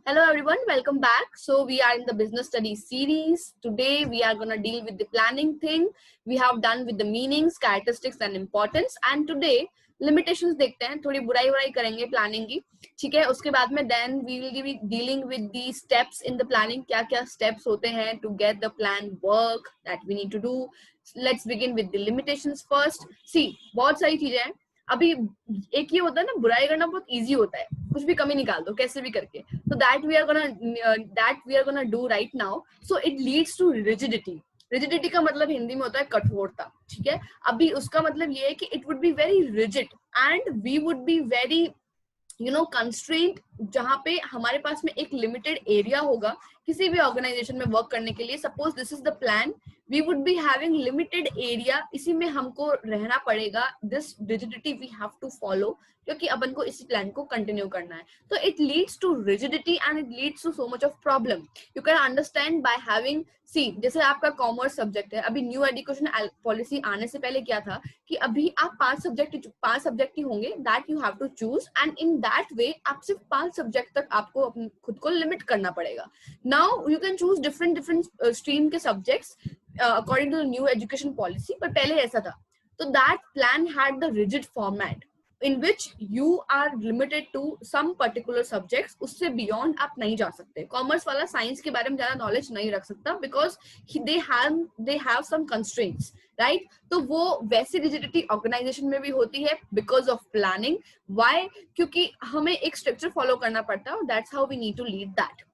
Hello everyone, welcome back. So we are in the business studies series. Today we are going to deal with the planning thing. We have done with the meanings, characteristics and importance. And today limitations देखते हैं, थोड़ी बुराई करेंगे planning की, ठीक है. उसके बाद में then we will be dealing with the steps in the planning. क्या क्या steps होते हैं to get the plan work that we need to do. Let's begin with the limitations first. See, बहुत सारी चीजें हैं. अभी एक ये होता है ना, बुराई करना बहुत इजी होता है, कुछ भी कमी निकाल दो कैसे भी करके. So that we are gonna do right now. So it leads to rigidity. Rigidity का मतलब हिंदी में होता है कठोरता, ठीक है. अभी उसका मतलब ये है कि it would be very rigid and we would be very constraint, जहां पे हमारे पास में एक लिमिटेड एरिया होगा किसी भी ऑर्गेनाइजेशन में वर्क करने के लिए. Suppose this is the plan, we would be having limited area, इसी में हमको रहना पड़ेगा. This rigidity we have to follow, क्योंकि अपन को इसी प्लान को कंटिन्यू करना है. तो it leads to rigidity and it leads to so much of problem. You can understand by having, see जैसे आपका कॉमर्स सब्जेक्ट है, अभी न्यू एजुकेशन पॉलिसी आने से पहले क्या था कि अभी आप 5 सब्जेक्ट ही होंगे that you have to choose, and in that way आप सिर्फ 5 सब्जेक्ट तक आपको खुद को लिमिट करना पड़ेगा. Now you can choose different stream के subjects according to the new education policy, पर पहले ऐसा था. तो that plan had the rigid format in which you are limited to some particular subjects. उससे beyond आप नहीं जा सकते. कॉमर्स वाला साइंस के बारे में ज्यादा नॉलेज नहीं रख सकता because they have some constraints, right? तो वो वैसी रिजिडिटी ऑर्गेनाइजेशन में भी होती है because of planning. Why? क्योंकि हमें एक स्ट्रक्चर फॉलो करना पड़ता है. That's how we need to lead that.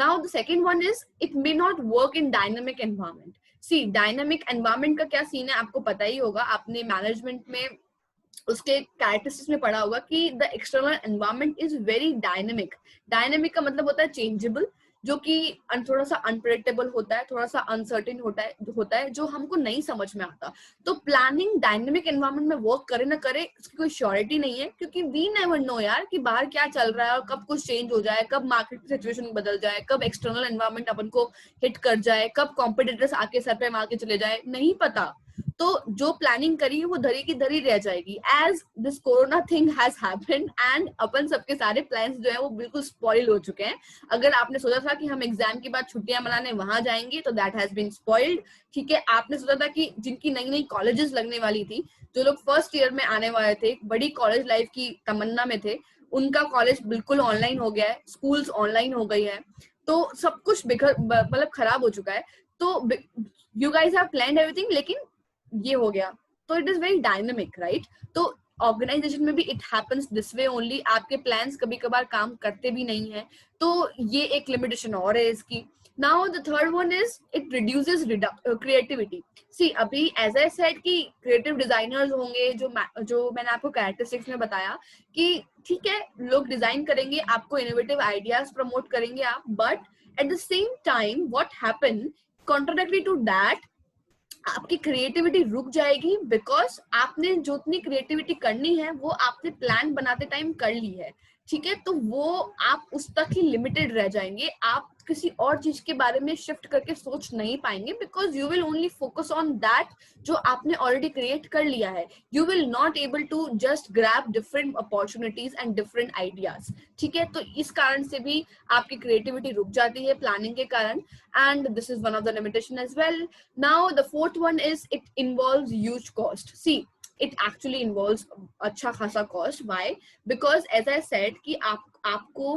Now the second one is it may not work in dynamic environment. See, dynamic environment का क्या सीन है आपको पता ही होगा, आपने मैनेजमेंट में उसके कैरेक्टरिस्टिक्स में पढ़ा होगा कि the external environment is very dynamic. Dynamic का मतलब होता है चेंजेबल, जो कि थोड़ा सा अनप्रेडिक्टेबल होता है, थोड़ा सा अनसर्टेन होता है जो हमको नहीं समझ में आता. तो प्लानिंग डायनेमिक एनवायरनमेंट में वर्क करे ना करे उसकी कोई श्योरिटी नहीं है, क्योंकि वी नेवर नो यार कि बाहर क्या चल रहा है और कब कुछ चेंज हो जाए, कब मार्केट की सिचुएशन बदल जाए, कब एक्सटर्नल एनवायरनमेंट अपन को हिट कर जाए, कब कॉम्पिटिटर्स आके सर पे मार के चले जाए, नहीं पता. तो जो प्लानिंग करी है वो धरी की धरी रह जाएगी. As this corona thing has happened and अपन सबके सारे प्लान्स जो है वो बिल्कुल स्पॉइल हो चुके हैं. अगर आपने सोचा था कि हम एग्जाम के बाद छुट्टियां मनाने वहां जाएंगे तो दैट हैज बीन स्पॉइल्ड, ठीक है. आपने सोचा था कि जिनकी नई नई कॉलेजेस लगने वाली थी, जो लोग फर्स्ट ईयर में आने वाले थे, बड़ी कॉलेज लाइफ की तमन्ना में थे, उनका कॉलेज बिल्कुल ऑनलाइन हो गया है, स्कूल्स ऑनलाइन हो गई है, तो सब कुछ मतलब खराब हो चुका है. तो you guys have planned everything, लेकिन ये हो गया. तो it is very dynamic, right? तो ऑर्गेनाइजेशन में भी it happens this way only. आपके प्लान्स कभी कभार काम करते भी नहीं है, तो ये एक लिमिटेशन और है इसकी. Now the third one is it reduces creativity. See, अभी एज आई सेड कि क्रिएटिव डिजाइनर्स होंगे, जो मैंने आपको कैरेक्टरिस्टिक्स में बताया कि ठीक है, लोग डिजाइन करेंगे, आपको इनोवेटिव आइडियाज प्रमोट करेंगे आप, but at the same time what happen, contradictory to that, आपकी क्रिएटिविटी रुक जाएगी, बिकॉज आपने जो इतनी क्रिएटिविटी करनी है वो आपने प्लान बनाते टाइम कर ली है, ठीक है. तो वो आप उस तक ही लिमिटेड रह जाएंगे, आप किसी और चीज के बारे में शिफ्ट करके सोच नहीं पाएंगे, because you will only focus on that जो आपने ऑलरेडी क्रिएट कर लिया है. You will not able to just grab different opportunities and different ideas, ठीक है. तो इस कारण से भी आपकी क्रिएटिविटी रुक जाती है प्लानिंग के कारण, and this is one of the limitation as well. Now the fourth one is it involves huge cost. See, it actually involves अच्छा खासा cost. Why? Because as I said कि आपको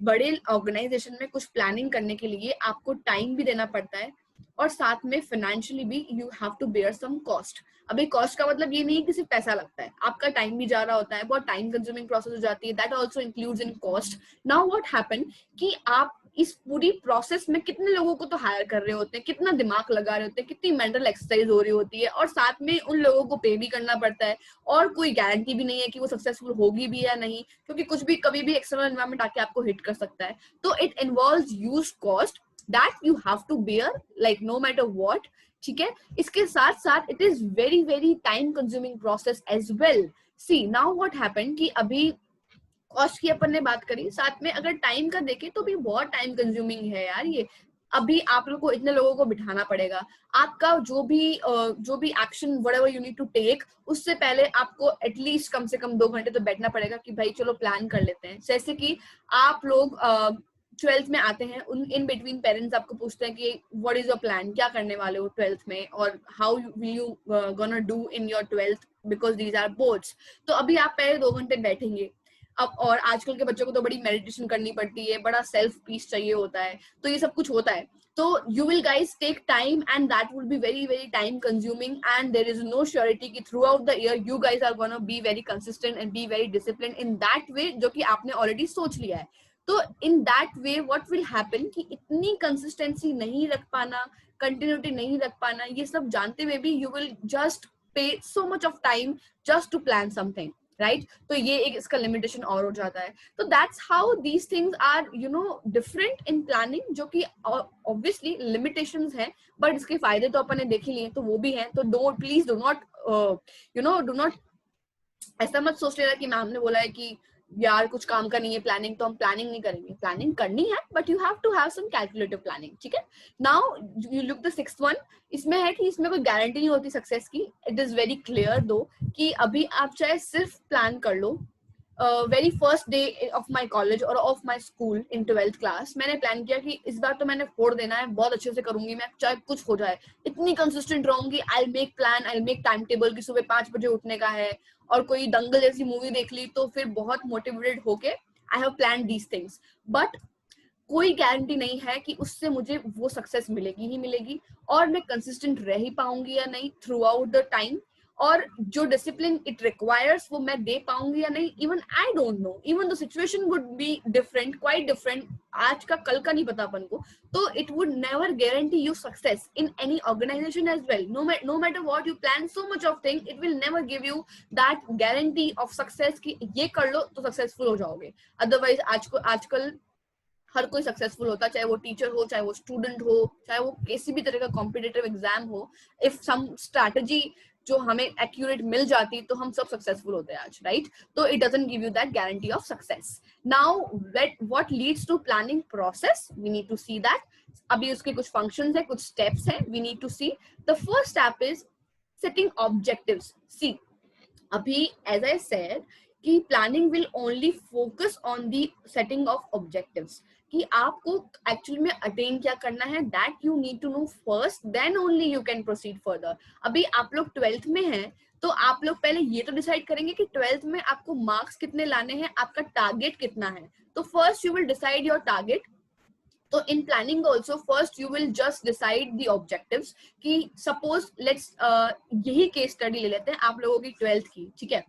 बड़े ऑर्गेनाइजेशन में कुछ प्लानिंग करने के लिए आपको टाइम भी देना पड़ता है, और साथ में फाइनेंशियली भी you have to bear some cost. अभी कॉस्ट का मतलब ये नहीं कि सिर्फ पैसा लगता है, आपका टाइम भी जा रहा होता है, बहुत टाइम कंज्यूमिंग प्रोसेस हो जाती है, that also includes in cost. Now what happen कि आप इस पूरी प्रोसेस में कितने लोगों को तो हायर कर रहे होते हैं, कितना दिमाग लगा रहे होते हैं, कितनी मेंटल एक्सरसाइज हो रही होती है, और साथ में उन लोगों को पे भी करना पड़ता है, और कोई गारंटी भी नहीं है कि वो सक्सेसफुल होगी भी या नहीं, क्योंकि कुछ भी कभी भी एक्सटर्नल एनवायरनमेंट आके आपको हिट कर सकता है. तो it involves huge cost that you have to bear, like no matter what, ठीक है. इसके साथ साथ it is very very time consuming process as well. See, now what happened कि अभी कॉस्ट की अपन ने बात करी, साथ में अगर टाइम का देखें तो भी बहुत टाइम कंज्यूमिंग है यार ये. अभी आप लोग को इतने लोगों को बिठाना पड़ेगा, आपका जो भी action whatever you need to take, उससे पहले आपको एटलीस्ट कम से कम 2 घंटे तो बैठना पड़ेगा कि भाई चलो प्लान कर लेते हैं. जैसे कि आप लोग ट्वेल्थ में आते हैं, उन इन बिटवीन पेरेंट्स आपको पूछते हैं कि व्हाट इज योर प्लान, क्या करने वाले हो ट्वेल्थ में, और how will you gonna do in your twelfth because these are boards. तो अभी आप पहले 2 घंटे बैठेंगे अब, और आजकल के बच्चों को तो बड़ी मेडिटेशन करनी पड़ती है, बड़ा सेल्फ पीस चाहिए होता है, तो ये सब कुछ होता है। तो you will guys take time and that will be very very time consuming, and there is no surety कि throughout the year you guys are gonna be very consistent and be very disciplined in that way जो कि आपने already सोच लिया है। तो in that way what will happen कि इतनी consistency नहीं रख पाना, continuity नहीं रख पाना, ये सब जानते हुए भी you will just pay so much of time just to plan something, right तो ये एक इसका लिमिटेशन और हो जाता है। तो that's how these things are different in planning, जो कि ऑब्वियसली लिमिटेशंस हैं, बट इसके फायदे तो अपन ने देख ही लिए, तो वो भी हैं। तो प्लीज डू नॉट ऐसा मत सोच लेना कि मैम ने बोला है कि यार कुछ काम का नहीं है प्लानिंग, तो हम प्लानिंग नहीं करेंगे। प्लानिंग करनी है, but you have to have some calculative planning, ठीक है। Now you look the 6th one, इसमें है कि इसमें कोई गारंटी नहीं होती सक्सेस की। इट इज वेरी क्लियर दो कि अभी आप चाहे सिर्फ प्लान कर लो, very first day of my college और of my school in 12th class मैंने प्लान किया कि इस बार तो मैंने 4 देना है, बहुत अच्छे से करूंगी मैं, चाहे कुछ हो जाए, इतनी कंसिस्टेंट रहूंगी। I make plan, I make time table की सुबह 5 बजे उठने का है, और कोई दंगल जैसी मूवी देख ली तो फिर बहुत मोटिवेटेड होके I have plan these things. But कोई गारंटी नहीं है कि उससे मुझे वो सक्सेस मिलेगी ही मिलेगी, और मैं कंसिस्टेंट रह ही पाऊंगी या नहीं थ्रू आउट द टाइम, और जो डिसिप्लिन इट रिक्वायर्स वो मैं दे पाऊंगी या नहीं, even I don't know, even the situation would be different, quite different, आज का कल का नहीं पता अपन को। तो it would never guarantee you success in any organisation as well. No matter what you plan so much of thing, it will never give you that guarantee of success कि ये कर लो तो सक्सेसफुल हो जाओगे। अदरवाइज आजकल हर कोई successful होता, चाहे वो टीचर हो, चाहे वो स्टूडेंट हो, चाहे वो किसी भी तरह का कॉम्पिटिटिव एग्जाम हो। इफ सम स्ट्रैटेजी जो हमें एक्यूरेट मिल जाती तो हम सब सक्सेसफुल होते हैं आज, राइट। तो it doesn't give you that guarantee of success. Now what leads to planning process, we need to see that. अभी उसके कुछ फंक्शंस है, कुछ स्टेप्स है, we need to see. The first step is setting objectives. See अभी as I said कि planning will only focus on the setting of objectives, कि आपको एक्चुअली में अटेन क्या करना है, that you need to know first, then only you can proceed further. अभी आप लोग 12th में हैं, तो आप लोग पहले ये तो डिसाइड करेंगे कि 12th में आपको मार्क्स कितने लाने हैं, आपका टारगेट कितना है। तो first you will decide your target. तो in planning also first you will just decide the objectives, कि सपोज लेट्स यही केस स्टडी ले लेते हैं आप लोगों की 12th की, ठीक है।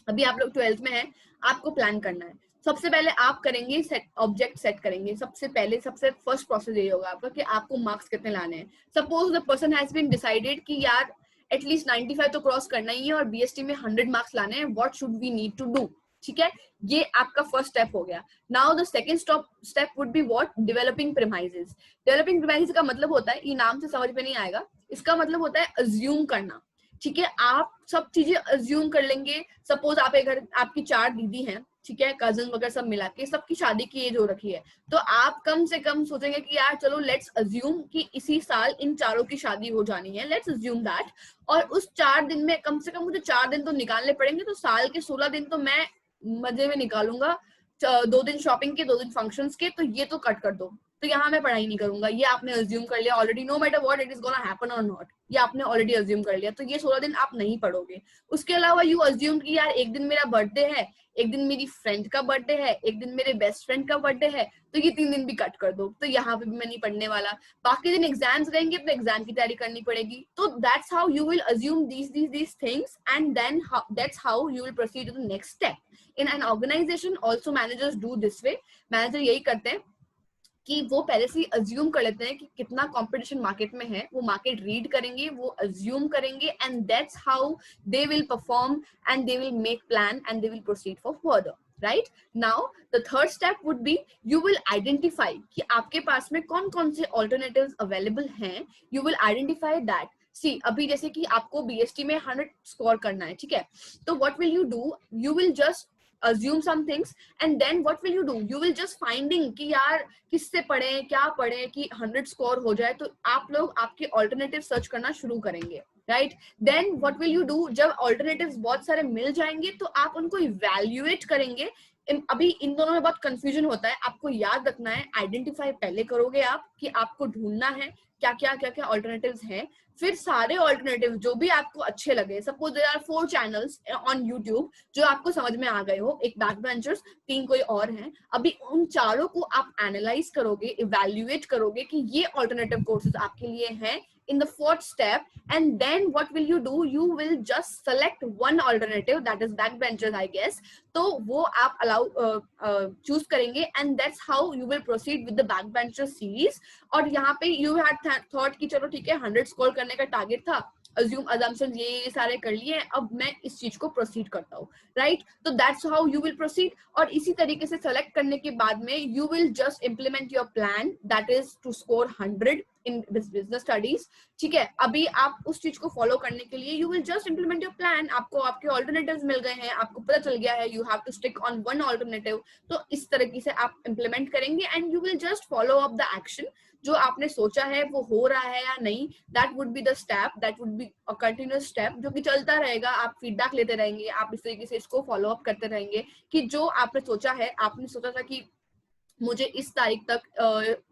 अभी आप लोग 12th में हैं, आपको प्लान करना है। सबसे पहले आप करेंगे ऑब्जेक्ट सेट करेंगे। सबसे फर्स्ट प्रोसेस ये होगा आपका कि आपको मार्क्स कितने लाने हैं। Suppose the person has been decided कि यार एटलीस्ट 95 तो क्रॉस करना ही है और बीएसटी में 100 मार्क्स लाने हैं, what should we need to do, ठीक है। ये आपका फर्स्ट स्टेप हो गया। Now the second step would be what, developing premises. Developing premises का मतलब होता है, ये नाम से समझ में नहीं आएगा, इसका मतलब होता है अज्यूम करना, ठीक है। आप सब चीजें अज्यूम कर लेंगे। सपोज आप एक घर, आपकी 4 दीदी हैं, ठीक है, कजन वगैरह सब मिला के सबकी शादी की एज हो रखी है, तो आप कम से कम सोचेंगे कि यार चलो लेट्स अज्यूम कि इसी साल इन चारों की शादी हो जानी है, लेट्स अज्यूम दैट। और उस 4 दिन में कम से कम मुझे 4 दिन तो निकालने पड़ेंगे, तो साल के 16 दिन तो मैं मजे में निकालूंगा। 2 दिन शॉपिंग के, 2 दिन फंक्शंस के, तो ये तो कट कर दो। तो यहाँ मैं पढ़ाई नहीं करूंगा, ये आपने अज्यूम कर लिया already, no matter what it is gonna happen और नॉट, ये आपने ऑलरेडी अज्यूम कर लिया, तो ये 16 दिन आप नहीं पढ़ोगे। उसके अलावा यू अज्यूम कि यार एक दिन मेरा बर्थडे है, एक दिन मेरी फ्रेंड का बर्थडे है, एक दिन मेरे बेस्ट फ्रेंड का बर्थडे है, तो ये 3 दिन भी कट कर दो, तो यहाँ पे भी मैं नहीं पढ़ने वाला। बाकी दिन एग्जाम्स रहेंगे तो एग्जाम की तैयारी करनी पड़ेगी। तो that's how you will assume these things, and then that's how you will proceed to the next step. In an organization also managers do this way. Manager यही करते हैं कि वो पहले से ही अज्यूम कर लेते हैं कि कितना कंपटीशन मार्केट में है, वो मार्केट रीड करेंगे, वो अज्यूम करेंगे, and that's how they will perform and they will make plan and they will proceed for further, right. Now the third step would be you will identify कि आपके पास में कौन कौन से ऑल्टरनेटिव्स अवेलेबल हैं। You will identify that. See अभी जैसे कि आपको बीएसटी में 100 स्कोर करना है, ठीक है, तो what will you do, you will just assume some things and then what will you do, you will just finding कि यार किससे पढ़े, क्या पढ़े कि 100 स्कोर हो जाए। तो आप लोग आपके ऑल्टरनेटिव सर्च करना शुरू करेंगे, right. Then what will you do, जब ऑल्टरनेटिव्स बहुत सारे मिल जाएंगे तो आप उनको इवैल्यूएट करेंगे अभी इन दोनों में बहुत कंफ्यूजन होता है। आपको याद रखना है, आइडेंटिफाई पहले करोगे आप कि आपको ढूंढना है क्या क्या ऑल्टरनेटिव्स हैं, फिर सारे ऑल्टरनेटिव जो भी आपको अच्छे लगे, suppose there are 4 channels on YouTube जो आपको समझ में आ गए हो, एक बैक बेंचर्स, 3 कोई और हैं, अभी उन चारों को आप एनालाइज करोगे, इवेल्युएट करोगे कि ये ऑल्टरनेटिव कोर्सेज आपके लिए हैं in the 4th step, and then what will you do, you will just select one alternative, that is backbenchers I guess, तो वो आप अलाउ चूज करेंगे, and that's how you will proceed with the backbenchers series. और यहाँ पे you had thought कि चलो ठीक है 100 स्कोर करने का टारगेट था, assumptions ये सारे कर लिए, अब मैं इस चीज को प्रोसीड करता हूँ, राइट? तो that's how you will proceed. और इसी तरीके से सेलेक्ट करने के बाद में you will just implement your plan, that is to score 100 in business studies. ठीक है, अभी आप उस चीज को फॉलो करने के लिए you will just implement your plan, आपको आपके ऑल्टरनेटिव्स मिल गए हैं, आपको पता चल गया है you have to stick on one alternative, तो इस तरीके से आप इम्प्लीमेंट करेंगे and you will just follow up the action. जो आपने सोचा है वो हो रहा है या नहीं, that would be the step, that would be a continuous step जो कि चलता रहेगा। आप फीडबैक लेते रहेंगे, आप इस तरीके से इसको फॉलो अप करते रहेंगे कि जो आपने सोचा है, आपने सोचा था कि मुझे इस तारीख तक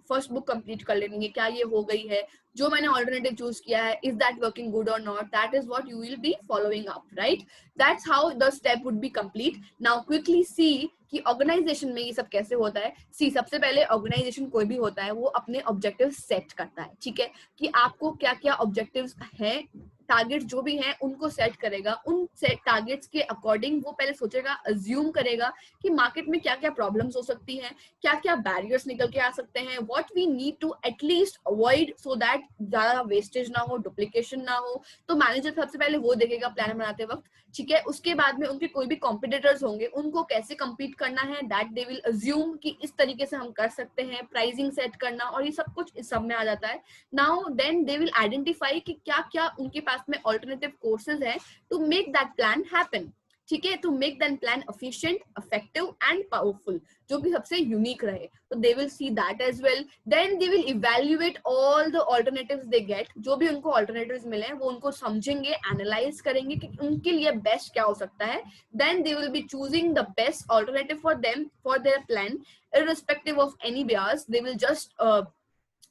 फर्स्ट बुक कंप्लीट कर लेनी है, क्या ये हो गई है, जो मैंने ऑल्टरनेटिव चूज किया है, इज दैट वर्किंग गुड और not, that is what you will be following up, right? That's how the step would B complete. Now quickly see कि ऑर्गेनाइजेशन में ये सब कैसे होता है। सी, सबसे पहले ऑर्गेनाइजेशन कोई भी होता है वो अपने ऑब्जेक्टिव सेट करता है, ठीक है, कि आपको क्या क्या ऑब्जेक्टिव्स हैं, टारगेट्स जो भी हैं उनको सेट करेगा। उन सेट टारगेट्स के अकॉर्डिंग वो पहले सोचेगा, अज्यूम करेगा कि मार्केट में क्या क्या प्रॉब्लम्स हो सकती हैं, क्या क्या बैरियर्स निकल के आ सकते हैं, what we need to at least avoid so that ज्यादा वेस्टेज ना हो, डुप्लीकेशन ना हो। तो मैनेजर सबसे पहले वो देखेगा प्लान बनाते वक्त, ठीक है। उसके बाद में उनके कोई भी कॉम्पिटिटर्स होंगे, उनको कैसे कम्पीट करना है, दैट दे विल अज्यूम कि इस तरीके से हम कर सकते हैं, प्राइसिंग सेट करना और ये सब कुछ इस सब में आ जाता है। Now then they will identify कि क्या क्या उनके पास में ऑल्टरनेटिव कोर्सेज है to make that plan happen, ठीक है, to make that plan efficient, effective and powerful, जो कि सबसे यूनिक रहे। तो they will see that as well. Then they will evaluate all the alternatives they get, जो भी उनको ऑल्टरनेटिव्स मिले वो उनको समझेंगे, एनालाइज करेंगे कि उनके लिए बेस्ट क्या हो सकता है। Then they will be choosing the best alternative for them for their plan, irrespective of any bias, they will just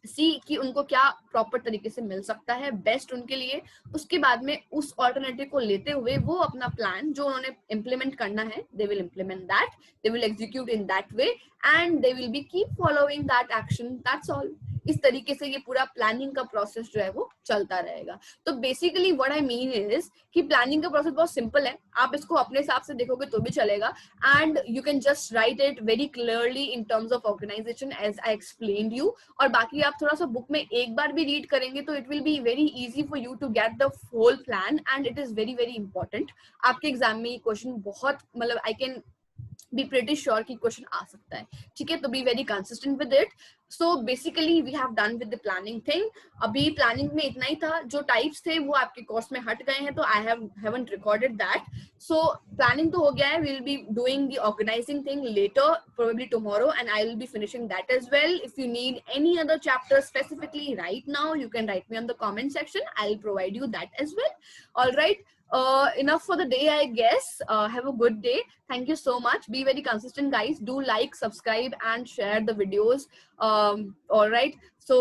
see कि उनको क्या प्रॉपर तरीके से मिल सकता है बेस्ट उनके लिए। उसके बाद में उस ऑल्टरनेटिव को लेते हुए वो अपना प्लान जो उन्होंने इम्प्लीमेंट करना है, they will implement that, they will execute in that way and they will be keep following that action, that's all. इस तरीके से ये पूरा प्लानिंग का प्रोसेस जो है वो चलता रहेगा। तो basically what I mean is कि प्लानिंग का प्रोसेस बहुत सिंपल है, आप इसको अपने हिसाब से देखोगे तो भी चलेगा and you can just write it very clearly in terms of organisation as I explained you. और बाकी आप थोड़ा सा बुक में एक बार भी रीड करेंगे तो it will be very easy for you to get the whole plan and it is very very important. आपके एग्जाम में ये क्वेश्चन बहुत, मतलब I can be pretty sure कि क्वेश्चन आ सकता है, ठीक है। तो be very consistent with it. So basically we have done with the planning thing. अभी प्लानिंग में इतना ही था, जो टाइप्स थे वो आपके कोर्स में हट गए हैं, तो I haven't recorded that. So planning तो हो गया है, we will be doing the organising thing later, probably tomorrow, and I will be finishing that as well. If you need any other chapter specifically right now, you can write me on the comment section. I'll provide you that as well. All right. Enough for the day, I guess. Have a good day. Thank you so much. Be very consistent, guys. Do like, subscribe and share the videos. All right, so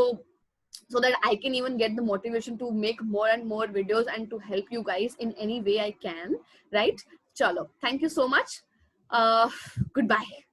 that I can even get the motivation to make more and more videos and to help you guys in any way I can, right? Chalo, thank you so much. Goodbye.